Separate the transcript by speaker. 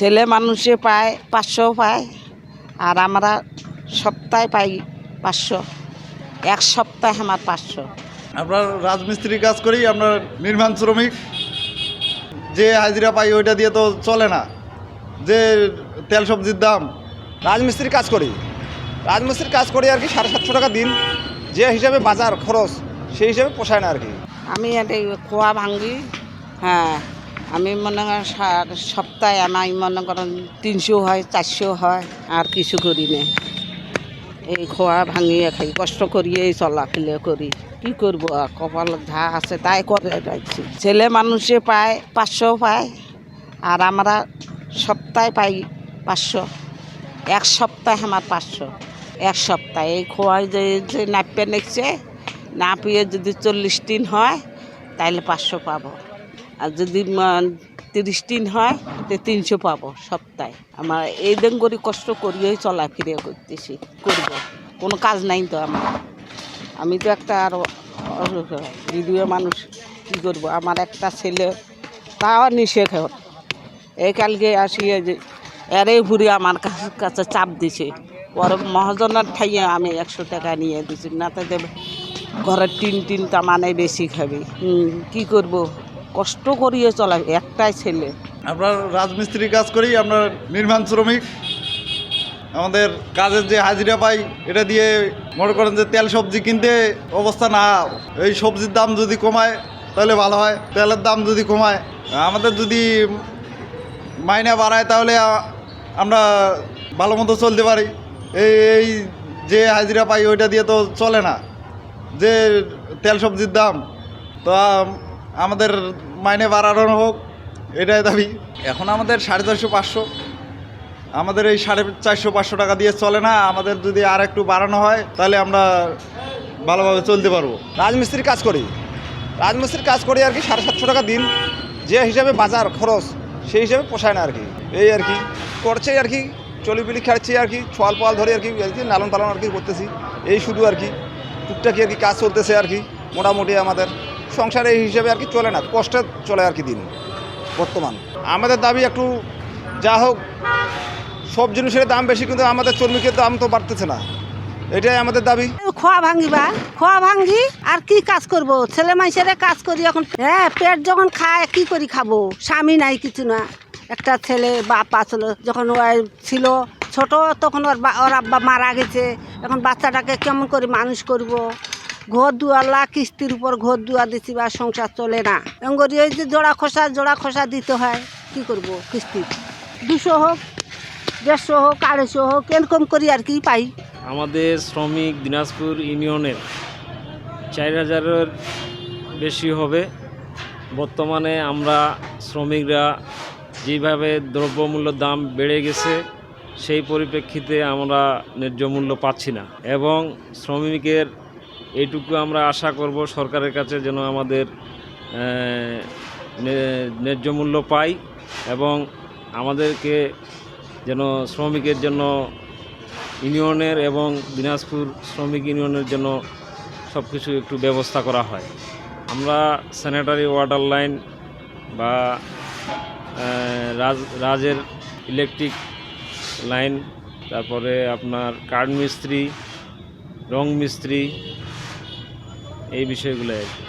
Speaker 1: ছেলে মানুষে পায় 500 পায়, আর আমরা সপ্তাহে পাই 500। এক সপ্তাহে আমার 500।
Speaker 2: আমরা রাজমিস্ত্রি কাজ করি, আমরা নির্মাণ শ্রমিক। যে হাজিরা পাই ওইটা দিয়ে তো চলে না, যে তেল সবজির দাম।
Speaker 3: রাজমিস্ত্রির কাজ করি আর কি 750 টাকা দিন, যে হিসাবে বাজার খরচ সেই হিসাবে পোষায় না আর কি।
Speaker 1: আমি এটা খোয়া ভাঙ্গি। হ্যাঁ, আমি মনে করেন সপ্তাহে আমার মনে করেন 300 হয়, 400 হয়, আর কিছু করি না। এই খোয়া ভাঙিয়ে খাই, কষ্ট করিয়ে চলাফেরা করি। কি করবো, আর কপাল যা আছে তাই করে যাচ্ছি। ছেলে মানুষে পায় 500 পায়, আর আমরা সপ্তাহে পাই 500। এক সপ্তাহে আমার 500। এক সপ্তাহে এই খোয়ায় যে নাপিয়ে নিচ্ছে, নাপিয়ে যদি 40 দিন হয় তাহলে 500 পাবো, আর যদি 30 দিন হয় তো 300 পাবো সপ্তাহে। আমার এই দিন করে কষ্ট করিয়েই চলাফেরা করতেছি। করব, কোনো কাজ নাই তো আমার। আমি তো একটা আর বিধবা মানুষ, কী করবো। আমার একটা ছেলে, তাও নিষেধ। এই কালকে আসিয়ে যে এরে ঘুরে আমার কাছে চাপ দিছে, পরে মহাজনের ঠাইয়ে আমি 100 টাকা নিয়ে দিছি, না তো দেবে ঘরের টিন মানে বেশি খাবি। কি করব, কষ্ট করিয়ে চলা, একটাই ছেলে।
Speaker 2: আমরা রাজমিস্ত্রি কাজ করি, আমরা নির্মাণ শ্রমিক। আমাদের কাজের যে হাজিরা পাই এটা দিয়ে মনে করেন যে তেল সবজি কিনতে অবস্থা না। এই সবজির দাম যদি কমায় তাহলে ভালো হয়, তেলের দাম যদি কমায়, আমাদের যদি মাইনে বাড়ায় তাহলে আমরা ভালো মতো চলতে পারি। এই যে হাজিরা পাই ওইটা দিয়ে তো চলে না, যে তেল সবজির দাম। তো আমাদের মাইনে বাড়ানো হোক, এটাই দাবি। এখন আমাদের 450 500, আমাদের এই 450 500 টাকা দিয়ে চলে না। আমাদের যদি আর একটু বাড়ানো হয় তাহলে আমরা ভালোভাবে চলতে পারবো।
Speaker 3: রাজমিস্ত্রির কাজ করি আর কি 750 টাকা দিন, যে হিসাবে বাজার খরচ সেই হিসাবে পোষায় না আর কি। এই আর কি করছে আর কি, চলিপিলি খাচ্ছি আর কি, ছোয়াল পোয়াল ধরে আর কি লালন পালন আর কি করতেছি। এই শুধু আর কি টুকটাকি আর কি কাজ চলতেছে আর কি। মোটামুটি আমাদের সংসার এই হিসাবে আর কি চলে না, কষ্টে চলে আর কি দিন বর্তমান। আমাদের দাবি একটু যা হোক, সব জিনিসের দাম বেশি, কিন্তু আমাদের শ্রমিকের দাম তো বাড়তেছে না, এটাই আমাদের দাবি।
Speaker 4: খোয়া ভাঙ্গি আর কি কাজ করব, ছেলে মানুষের কাজ করি এখন। হ্যাঁ, পেট যখন খায় কি করি খাবো, স্বামী নাই কিছু না। একটা ছেলে বাপ আসলো যখন ছিল ছোট, তখন ওর আব্বা মারা গেছে। এখন বাচ্চাটাকে কেমন করে মানুষ করব, ঘর দুয়ারলা কিস্তির উপর ঘর দুয়ার দিচ্ছি, বা সংসার চলে না। এমন করি ওই যে জোড়া খোসা দিতে হয়, কি করব, কিস্তি 200 হোক, 150 হোক, 250 হোক, এরকম করি আর কি পাই।
Speaker 5: আমাদের শ্রমিক দিনাজপুর ইউনিয়নের 4000-এর বেশি হবে। বর্তমানে আমরা শ্রমিকরা যেভাবে দ্রব্যমূল্যের দাম বেড়ে গেছে, সেই পরিপ্রেক্ষিতে আমরা ন্যায্য মূল্য পাচ্ছি না। এবং শ্রমিকের এইটুকু আমরা আশা করব সরকারের কাছে, যেন আমাদের ন্যায্য মূল্য পাই, এবং আমাদেরকে যেন শ্রমিকের জন্য ইউনিয়নের এবং দিনাজপুর শ্রমিক ইউনিয়নের জন্য সব কিছু একটু ব্যবস্থা করা হয়। আমরা স্যানিটারি ওয়াটার লাইন বা রাজের ইলেকট্রিক লাইন, তারপরে আপনার কাঠ মিস্ত্রি, রং মিস্ত্রি, এই বিষয়গুলো আর কি।